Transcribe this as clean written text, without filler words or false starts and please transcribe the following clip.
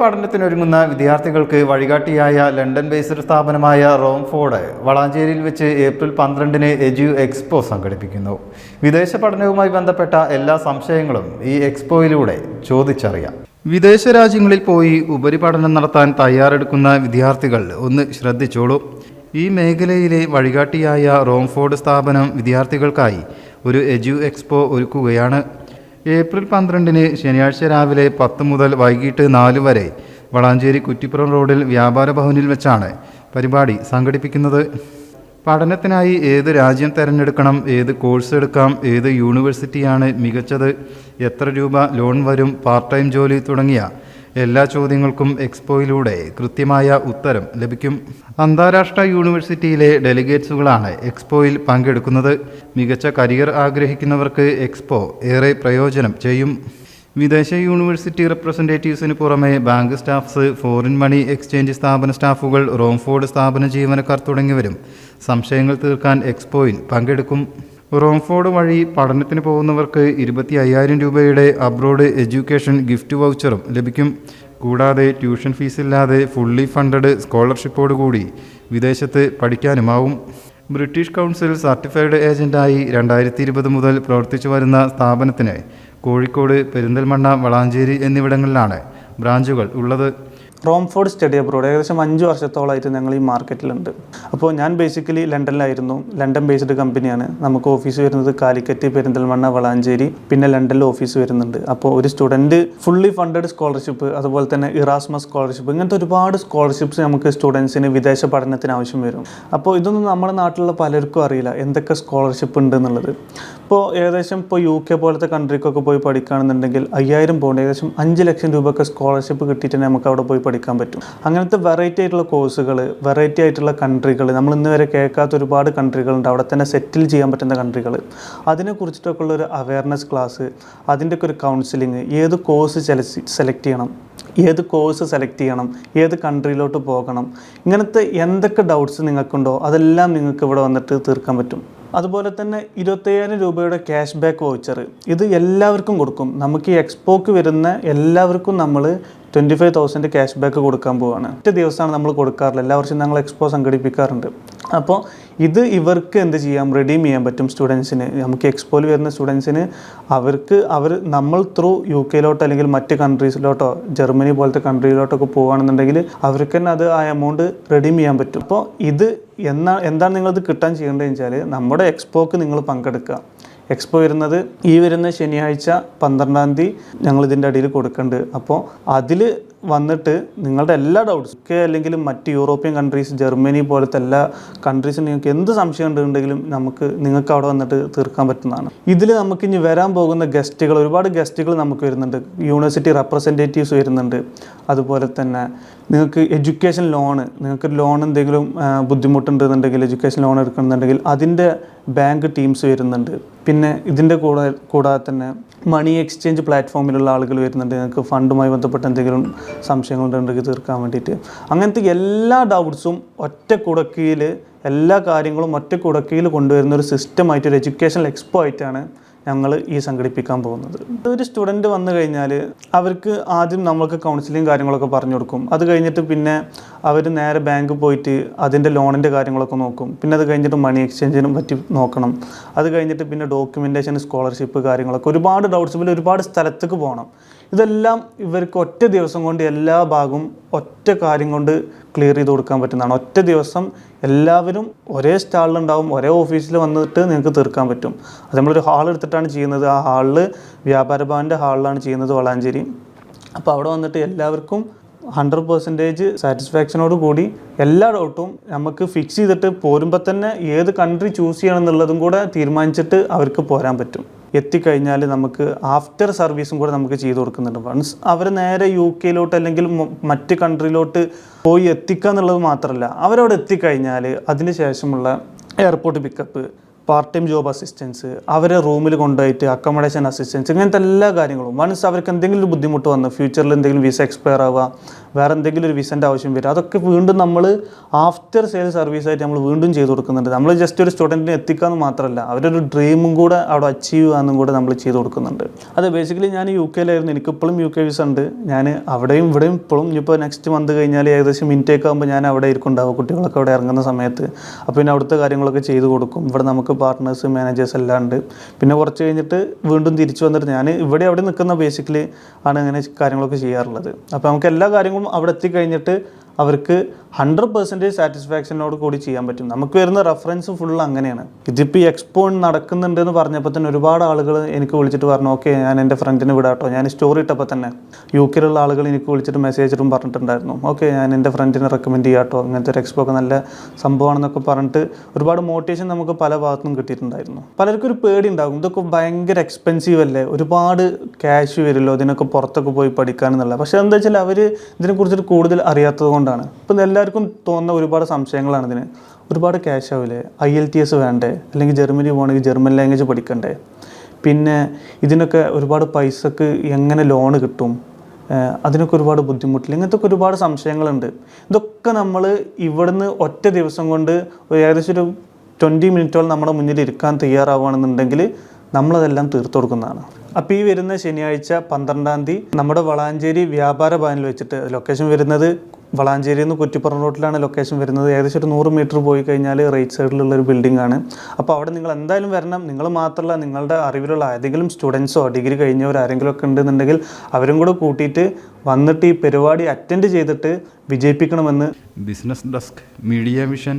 പഠനത്തിനൊരുങ്ങുന്ന വിദ്യാർത്ഥികൾക്ക് വഴികാട്ടിയായ London based സ്ഥാപനമായ റോംഫോർഡ് വളാഞ്ചേരിയിൽ വെച്ച് ഏപ്രിൽ 12-ന് എഡ്യു എക്സ്പോ സംഘടിപ്പിക്കുന്നു. വിദേശ പഠനവുമായി ബന്ധപ്പെട്ട എല്ലാ സംശയങ്ങളും ഈ എക്സ്പോയിലൂടെ ചോദിച്ചറിയാം. വിദേശ രാജ്യങ്ങളിൽ പോയി ഉപരിപഠനം നടത്താൻ തയ്യാറെടുക്കുന്ന വിദ്യാർത്ഥികൾ ഒന്ന് ശ്രദ്ധിച്ചോളൂ. ഈ മേഖലയിലെ വഴികാട്ടിയായ റോംഫോർഡ് സ്ഥാപനം വിദ്യാർത്ഥികൾക്കായി ഒരു എഡ്യു എക്സ്പോ ഒരുക്കുകയാണ്. ഏപ്രിൽ 12-ന് ശനിയാഴ്ച രാവിലെ 10 മുതൽ വൈകിട്ട് 4 വരെ വളാഞ്ചേരി കുറ്റിപ്പുറം റോഡിൽ വ്യാപാര ഭവനിൽ വെച്ചാണ് പരിപാടി സംഘടിപ്പിക്കുന്നത്. പഠനത്തിനായി ഏത് രാജ്യം തിരഞ്ഞെടുക്കണം, ഏത് കോഴ്സ് എടുക്കാം, ഏത് യൂണിവേഴ്സിറ്റിയാണ് മികച്ചത്, എത്ര രൂപ ലോൺ വരും, പാർട്ട് ടൈം ജോലി തുടങ്ങിയ എല്ലാ ചോദ്യങ്ങൾക്കും എക്സ്പോയിലൂടെ കൃത്യമായ ഉത്തരം ലഭിക്കും. അന്താരാഷ്ട്ര യൂണിവേഴ്സിറ്റിയിലെ ഡെലിഗേറ്റ്സുകളാണ് എക്സ്പോയിൽ പങ്കെടുക്കുന്നത്. മികച്ച കരിയർ ആഗ്രഹിക്കുന്നവർക്ക് എക്സ്പോ ഏറെ പ്രയോജനം ചെയ്യും. വിദേശ യൂണിവേഴ്സിറ്റി റെപ്രസെൻറ്റേറ്റീവ്സിന് പുറമെ bank staffs, foreign money exchange സ്ഥാപന സ്റ്റാഫുകൾ, റോംഫോർഡ് സ്ഥാപന ജീവനക്കാർ തുടങ്ങിയവരും സംശയങ്ങൾ തീർക്കാൻ എക്സ്പോയിൽ പങ്കെടുക്കും. റോംഫോർഡ് വഴി പഠനത്തിന് പോകുന്നവർക്ക് 25,000 രൂപയുടെ അബ്രോഡ് എഡ്യൂക്കേഷൻ ഗിഫ്റ്റ് വൗച്ചറും ലഭിക്കും. കൂടാതെ ട്യൂഷൻ ഫീസില്ലാതെ ഫുള്ളി ഫണ്ടഡ് സ്കോളർഷിപ്പോടുകൂടി വിദേശത്ത് പഠിക്കാനുമാവും. ബ്രിട്ടീഷ് കൗൺസിൽ സർട്ടിഫൈഡ് ഏജന്റായി 2020 മുതൽ പ്രവർത്തിച്ചു വരുന്ന സ്ഥാപനത്തിന് കോഴിക്കോട്, പെരിന്തൽമണ്ണ, വളാഞ്ചേരി എന്നിവിടങ്ങളിലാണ് ബ്രാഞ്ചുകൾ ഉള്ളത്. റോംഫോർഡ് സ്റ്റഡി അബ്രോഡ് ഏകദേശം 5 വർഷത്തോളമായിട്ട് ഞങ്ങൾ ഈ മാർക്കറ്റിലുണ്ട്. അപ്പോൾ ഞാൻ ബേസിക്കലി ലണ്ടനിലായിരുന്നു. ലണ്ടൻ ബേസ്ഡ് കമ്പനിയാണ്. നമുക്ക് ഓഫീസ് വരുന്നത് കാലിക്കറ്റ്, പെരിന്തൽമണ്ണ, വളാഞ്ചേരി, പിന്നെ ലണ്ടനിൽ ഓഫീസ് വരുന്നുണ്ട്. അപ്പോൾ ഒരു സ്റ്റുഡൻറ്റ് ഫുള്ളി ഫണ്ടഡ് സ്കോളർഷിപ്പ്, അതുപോലെ തന്നെ ഇറാസ്മസ് സ്കോളർഷിപ്പ്, ഇങ്ങനത്തെ ഒരുപാട് സ്കോളർഷിപ്പ്സ് നമുക്ക് സ്റ്റുഡൻസിന് വിദേശ പഠനത്തിന് ആവശ്യം വരും. അപ്പോൾ ഇതൊന്നും നമ്മുടെ നാട്ടിലുള്ള പലർക്കും അറിയില്ല എന്തൊക്കെ സ്കോളർഷിപ്പ് ഉണ്ട് എന്നുള്ളത്. ഇപ്പോൾ ഏകദേശം UK പോലത്തെ കൺട്രിക്കൊക്കെ പോയി പഠിക്കുകയാണെന്നുണ്ടെങ്കിൽ 5,000 പൗണ്ട്, ഏകദേശം 5 ലക്ഷം രൂപയൊക്കെ സ്കോളർഷിപ്പ് കിട്ടിയിട്ട് നമുക്ക് അവിടെ പോയി പഠിക്കാൻ പറ്റും. അങ്ങനത്തെ വെറൈറ്റി ആയിട്ടുള്ള കോഴ്സുകൾ, വെറൈറ്റി ആയിട്ടുള്ള കൺട്രികൾ, നമ്മൾ ഇന്ന് വരെ കേൾക്കാത്ത ഒരുപാട് കൺട്രികളുണ്ട്. അവിടെ തന്നെ സെറ്റിൽ ചെയ്യാൻ പറ്റുന്ന കൺട്രികൾ, അതിനെക്കുറിച്ചിട്ടൊക്കെ ഉള്ളൊരു അവയർനെസ് ക്ലാസ്, അതിൻ്റെയൊക്കെ ഒരു കൗൺസിലിങ്, ഏത് കോഴ്സ് സെലക്ട് ചെയ്യണം, ഏത് കോഴ്സ് സെലക്ട് ചെയ്യണം, ഏത് കൺട്രിയിലോട്ട് പോകണം, ഇങ്ങനത്തെ എന്തൊക്കെ ഡൗട്ട്സ് നിങ്ങൾക്കുണ്ടോ അതെല്ലാം നിങ്ങൾക്ക് ഇവിടെ വന്നിട്ട് തീർക്കാൻ പറ്റും. അതുപോലെ തന്നെ 25,000 രൂപയുടെ ക്യാഷ് ബാക്ക് വൗച്ചർ, ഇത് എല്ലാവർക്കും കൊടുക്കും. നമുക്ക് ഈ എക്സ്പോക്ക് വരുന്ന എല്ലാവർക്കും നമ്മൾ 25,000 ക്യാഷ് ബാക്ക് കൊടുക്കാൻ പോവുകയാണ്. ഒറ്റ ദിവസമാണ് നമ്മൾ കൊടുക്കാറില്ല. എല്ലാ വർഷവും ഞങ്ങൾ എക്സ്പോ സംഘടിപ്പിക്കാറുണ്ട്. അപ്പോൾ ഇത് ഇവർക്ക് എന്ത് ചെയ്യാം, റെഡീം ചെയ്യാൻ പറ്റും സ്റ്റുഡൻസിന്. നമുക്ക് എക്സ്പോയിൽ വരുന്ന സ്റ്റുഡൻസിന് അവർ നമ്മൾ ത്രൂ UKയിലോട്ടോ അല്ലെങ്കിൽ മറ്റ് കൺട്രീസിലോട്ടോ, ജർമ്മനി പോലത്തെ കൺട്രിയിലോട്ടൊക്കെ പോകുകയാണെന്നുണ്ടെങ്കിൽ അവർക്ക് തന്നെ ആ എമൗണ്ട് റെഡീം ചെയ്യാൻ പറ്റും. അപ്പോൾ ഇത് എന്താണ് നിങ്ങളത് കിട്ടാൻ ചെയ്യേണ്ടതെന്ന് വെച്ചാൽ, നമ്മുടെ എക്സ്പോക്ക് നിങ്ങൾ പങ്കെടുക്കുക. എക്സ്പോ വരുന്നത് ഈ വരുന്ന ശനിയാഴ്ച 12-ാം തീയതി ഞങ്ങൾ ഇതിൻ്റെ അടിയിൽ കൊടുക്കുന്നുണ്ട്. അപ്പോൾ അതിൽ വന്നിട്ട് നിങ്ങളുടെ എല്ലാ ഡൗട്ട്സും അല്ലെങ്കിൽ മറ്റ് യൂറോപ്യൻ കൺട്രീസ്, ജർമ്മനി പോലത്തെ എല്ലാ കൺട്രീസും നിങ്ങൾക്ക് എന്ത് സംശയം ഉണ്ടെങ്കിലും നിങ്ങൾക്ക് അവിടെ വന്നിട്ട് തീർക്കാൻ പറ്റുന്നതാണ്. ഇതിൽ നമുക്ക് ഇനി വരാൻ പോകുന്ന ഗസ്റ്റുകൾ, ഒരുപാട് ഗസ്റ്റുകൾ നമുക്ക് വരുന്നുണ്ട്. യൂണിവേഴ്സിറ്റി റെപ്രസെൻറ്റേറ്റീവ്സ് വരുന്നുണ്ട്. അതുപോലെ തന്നെ നിങ്ങൾക്ക് എഡ്യൂക്കേഷൻ ലോണ്, നിങ്ങൾക്ക് ലോൺ എന്തെങ്കിലും ബുദ്ധിമുട്ടുണ്ടെന്നുണ്ടെങ്കിൽ, എഡ്യൂക്കേഷൻ ലോൺ എടുക്കണമെന്നുണ്ടെങ്കിൽ അതിൻ്റെ ബാങ്ക് ടീംസ് വരുന്നുണ്ട്. പിന്നെ ഇതിൻ്റെ കൂടാതെ തന്നെ മണി എക്സ്ചേഞ്ച് പ്ലാറ്റ്ഫോമിലുള്ള ആളുകൾ വരുന്നുണ്ട്. നിങ്ങൾക്ക് ഫണ്ടുമായി ബന്ധപ്പെട്ട എന്തെങ്കിലും സംശയങ്ങളുണ്ടെങ്കിൽ തീർക്കാൻ വേണ്ടിയിട്ട്. അങ്ങനത്തെ എല്ലാ ഡൗട്ട്സും ഒറ്റ കുടക്കീയിൽ, എല്ലാ കാര്യങ്ങളും ഒറ്റ കുടക്കീയിൽ കൊണ്ടുവരുന്ന ഒരു സിസ്റ്റമായിട്ട്, ഒരു എഡ്യൂക്കേഷണൽ എക്സ്പോ ആയിട്ടാണ് ഞങ്ങൾ ഈ സംഘടിപ്പിക്കാൻ പോകുന്നത്. ഒരു സ്റ്റുഡൻറ്റ് വന്നു കഴിഞ്ഞാൽ അവർക്ക് ആദ്യം നമ്മൾക്ക് കൗൺസിലിങ് കാര്യങ്ങളൊക്കെ പറഞ്ഞു കൊടുക്കും. അത് കഴിഞ്ഞിട്ട് പിന്നെ അവർ നേരെ ബാങ്ക് പോയിട്ട് അതിൻ്റെ ലോണിൻ്റെ കാര്യങ്ങളൊക്കെ നോക്കും. പിന്നെ അത് കഴിഞ്ഞിട്ട് മണി എക്സ്ചേഞ്ചിനും പറ്റി നോക്കണം. അത് കഴിഞ്ഞിട്ട് പിന്നെ ഡോക്യുമെൻറ്റേഷൻ, സ്കോളർഷിപ്പ് കാര്യങ്ങളൊക്കെ, ഒരുപാട് ഡൗട്ട്സ്, പിന്നെ ഒരുപാട് സ്ഥലത്തേക്ക് പോകണം. ഇതെല്ലാം ഇവർക്ക് ഒറ്റ ദിവസം കൊണ്ട് എല്ലാ ഭാഗവും ഒറ്റ കാര്യം കൊണ്ട് ക്ലിയർ ചെയ്ത് കൊടുക്കാൻ പറ്റുന്നതാണ്. ഒറ്റ ദിവസം എല്ലാവരും ഒരേ സ്റ്റാളിലുണ്ടാവും, ഒരേ ഓഫീസിൽ വന്നിട്ട് നിങ്ങൾക്ക് തീർക്കാൻ പറ്റും. അത് നമ്മളൊരു ഹാൾ എടുത്തിട്ടാണ് ചെയ്യുന്നത്. ആ ഹാളിൽ വ്യാപാര ഭവൻ്റെ ഹാളിലാണ് ചെയ്യുന്നത്, വളാഞ്ചേരി. അപ്പോൾ അവിടെ വന്നിട്ട് എല്ലാവർക്കും 100% സാറ്റിസ്ഫാക്ഷനോട് കൂടി എല്ലാ ഡൗട്ടും നമുക്ക് ഫിക്സ് ചെയ്തിട്ട് പോരുമ്പോൾ തന്നെ ഏത് കൺട്രി ചൂസ് ചെയ്യണം എന്നുള്ളതും കൂടെ തീരുമാനിച്ചിട്ട് അവർക്ക് പോരാൻ പറ്റും. എത്തിക്കഴിഞ്ഞാൽ നമുക്ക് ആഫ്റ്റർ സർവീസും കൂടെ നമുക്ക് ചെയ്ത് കൊടുക്കുന്നുണ്ട്. വൺസ് അവർ നേരെ UKയിലോട്ട് അല്ലെങ്കിൽ മറ്റ് കൺട്രിയിലോട്ട് പോയി എത്തിക്കുക എന്നുള്ളത് മാത്രമല്ല, അവരവിടെ എത്തിക്കഴിഞ്ഞാൽ അതിന് ശേഷമുള്ള airport pickup, part time job assistance, അവരെ റൂമിൽ കൊണ്ടുപോയിട്ട് അക്കോമഡേഷൻ അസിസ്റ്റൻസ്, ഇങ്ങനത്തെ എല്ലാ കാര്യങ്ങളും. വൺസ് അവർക്ക് എന്തെങ്കിലും ഒരു ബുദ്ധിമുട്ട് വന്ന് ഫ്യൂച്ചറിൽ എന്തെങ്കിലും വിസ എക്സ്പയർ ആവുക, വേറെ എന്തെങ്കിലും ഒരു വിസൻ്റെ ആവശ്യം വരും, അതൊക്കെ വീണ്ടും നമ്മൾ ആഫ്റ്റർ സെയിൽ സർവീസായിട്ട് നമ്മൾ വീണ്ടും ചെയ്ത് കൊടുക്കുന്നുണ്ട്. നമ്മൾ ജസ്റ്റ് ഒരു സ്റ്റുഡൻറ്റിനെ എത്തിക്കാമെന്ന് മാത്രമല്ല, അവരൊരു ഡ്രീമും കൂടെ അവിടെ അച്ചീവ് ചെയ്യാമെന്നും കൂടെ നമ്മൾ ചെയ്ത് കൊടുക്കുന്നുണ്ട്. അതെ, ബേസിക്കലി ഞാൻ UK-ലായിരുന്നു, എനിക്കിപ്പോഴും UK വിസ ഉണ്ട്. ഞാൻ അവിടെയും ഇവിടെയും ഇപ്പോഴും ഇപ്പോൾ നെക്സ്റ്റ് മന്ത് കഴിഞ്ഞാൽ ഏകദേശം ഇൻടേക്ക് ആകുമ്പോൾ ഞാൻ അവിടെ ആയിരിക്കും ഉണ്ടാവും, കുട്ടികളൊക്കെ അവിടെ ഇറങ്ങുന്ന സമയത്ത്. അപ്പോൾ പിന്നെ അവിടുത്തെ കാര്യങ്ങളൊക്കെ ചെയ്ത് കൊടുക്കും. ഇവിടെ നമുക്ക് പാർട്ട്നേഴ്സ് മാനേജേഴ്സ് എല്ലാം ഉണ്ട്. പിന്നെ കുറച്ച് കഴിഞ്ഞിട്ട് വീണ്ടും തിരിച്ചു വന്നിട്ട് ഞാൻ അവിടെ നിൽക്കുന്ന ബേസിക്കലി ആണ് ഇങ്ങനെ കാര്യങ്ങളൊക്കെ ചെയ്യാറുള്ളത്. അപ്പോൾ നമുക്ക് എല്ലാ കാര്യങ്ങളും അവിടെ എത്തിക്കഴിഞ്ഞിട്ട് അവർക്ക് 100% സാറ്റിസ്ഫാക്ഷനോട് കൂടി ചെയ്യാൻ പറ്റും. നമുക്ക് വരുന്ന റെഫറൻസ് ഫുൾ അങ്ങനെയാണ്. ഇതിപ്പോൾ ഈ എക്സ്പോ നടക്കുന്നുണ്ടെന്ന് പറഞ്ഞപ്പോൾ തന്നെ ഒരുപാട് ആളുകൾ എനിക്ക് വിളിച്ചിട്ട് പറഞ്ഞു, ഓക്കെ ഞാൻ എൻ്റെ ഫ്രണ്ടിനെ വിടാട്ടോ. ഞാൻ സ്റ്റോറി ഇട്ടപ്പോൾ തന്നെ UK-ലുള്ള ആളുകൾ എനിക്ക് വിളിച്ചിട്ട് മെസ്സേജ് ഇട്ടും പറഞ്ഞിട്ടുണ്ടായിരുന്നു, ഓക്കെ ഞാൻ എൻ്റെ ഫ്രണ്ടിനെ റെക്കമെൻഡ് ചെയ്യാട്ടോ, ഇങ്ങനത്തെ ഒരു എക്സ്പോ ഒക്കെ നല്ല സംഭവമാണെന്നൊക്കെ പറഞ്ഞിട്ട് ഒരുപാട് മോട്ടിവേഷൻ നമുക്ക് പല ഭാഗത്തുനിന്നും കിട്ടിയിട്ടുണ്ടായിരുന്നു. പലർക്കും ഒരു പേടി ഉണ്ടാകും, ഇതൊക്കെ ഭയങ്കര എക്സ്പെൻസീവ് അല്ലേ, ഒരുപാട് ക്യാഷ് വരുമല്ലോ ഇതിനൊക്കെ പുറത്തൊക്കെ പോയി പഠിക്കാനെന്നുള്ള. പക്ഷേ എന്താ വെച്ചാൽ അവർ ഇതിനെക്കുറിച്ചിട്ട് കൂടുതൽ അറിയാത്തത് കൊണ്ടാണ്. ഇപ്പം എല്ലാവർക്കും തോന്നുന്ന ഒരുപാട് സംശയങ്ങളാണ് ഇതിന്. ഒരുപാട് ക്യാഷ് ആവില്ലേ, IELTS വേണ്ടേ, അല്ലെങ്കിൽ ജർമ്മനി പോകണമെങ്കിൽ ജർമ്മൻ ലാംഗ്വേജ് പഠിക്കണ്ടേ, പിന്നെ ഇതിനൊക്കെ ഒരുപാട് പൈസക്ക് എങ്ങനെ ലോണ് കിട്ടും, അതിനൊക്കെ ഒരുപാട് ബുദ്ധിമുട്ടില്ല, ഇങ്ങനത്തെ ഒരുപാട് സംശയങ്ങളുണ്ട്. ഇതൊക്കെ നമ്മൾ ഇവിടുന്ന് ഒറ്റ ദിവസം കൊണ്ട് ഏകദേശം ഒരു 20 മിനിറ്റോളം നമ്മുടെ മുന്നിൽ ഇരിക്കാൻ തയ്യാറാവുകയാണെന്നുണ്ടെങ്കിൽ നമ്മളതെല്ലാം തീർത്തു കൊടുക്കുന്നതാണ്. അപ്പോൾ ഈ വരുന്ന ശനിയാഴ്ച 12-ാം തീയതി നമ്മുടെ വളാഞ്ചേരി വ്യാപാര ഭവനിൽ വെച്ചിട്ട്, ലൊക്കേഷൻ വരുന്നത് വളാഞ്ചേരിയിൽ നിന്ന് കുറ്റിപ്പുറം റോട്ടിലാണ് ലൊക്കേഷൻ വരുന്നത്. ഏകദേശം ഒരു 100 മീറ്റർ പോയി കഴിഞ്ഞാൽ റൈറ്റ് സൈഡിലുള്ള ഒരു ബിൽഡിംഗ് ആണ്. അപ്പോൾ അവിടെ നിങ്ങൾ എന്തായാലും വരണം. നിങ്ങൾ മാത്രമല്ല, നിങ്ങളുടെ അറിവിലുള്ള ഏതെങ്കിലും സ്റ്റുഡൻസോ ഡിഗ്രി കഴിഞ്ഞവർ ആരെങ്കിലും ഒക്കെ ഉണ്ടെന്നുണ്ടെങ്കിൽ അവരും കൂടെ കൂട്ടിയിട്ട് വന്നിട്ട് ഈ പരിപാടി അറ്റൻഡ് ചെയ്തിട്ട് വിജയിപ്പിക്കണമെന്ന് ബിസിനസ് ഡെസ്ക് മീഡിയ വിഷൻ.